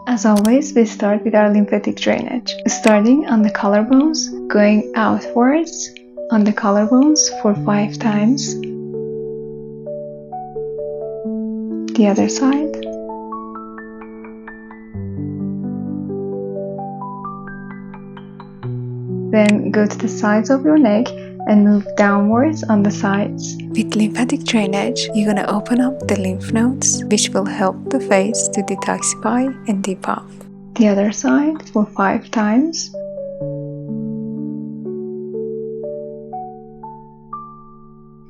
As always, we start with our lymphatic drainage, starting on the collarbones, going outwards on the collarbones for 5 times. The other side. Then go to the sides of your neck and move downwards on the sides. With lymphatic drainage, you're gonna open up the lymph nodes, which will help the face to detoxify and depuff. The other side for 5 times.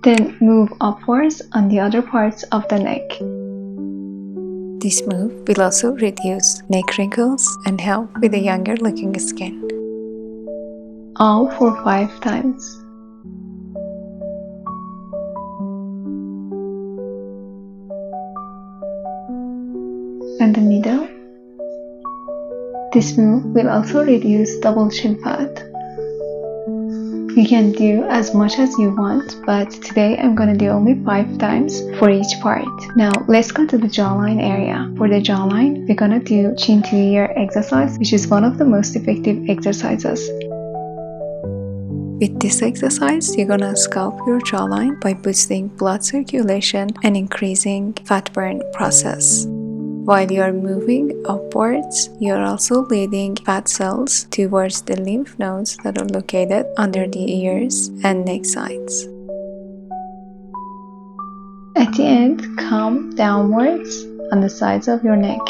Then move upwards on the other parts of the neck. This move will also reduce neck wrinkles and help with a younger looking skin. All for 5 times. And the middle. This move will also reduce double chin fat. You can do as much as you want, but today I'm gonna do only 5 times for each part. Now let's go to the jawline area. For the jawline, we're gonna do chin to ear exercise, which is one of the most effective exercises. With this exercise, you're gonna sculpt your jawline by boosting blood circulation and increasing fat burn process. While you are moving upwards, you are also leading fat cells towards the lymph nodes that are located under the ears and neck sides. At the end, come downwards on the sides of your neck.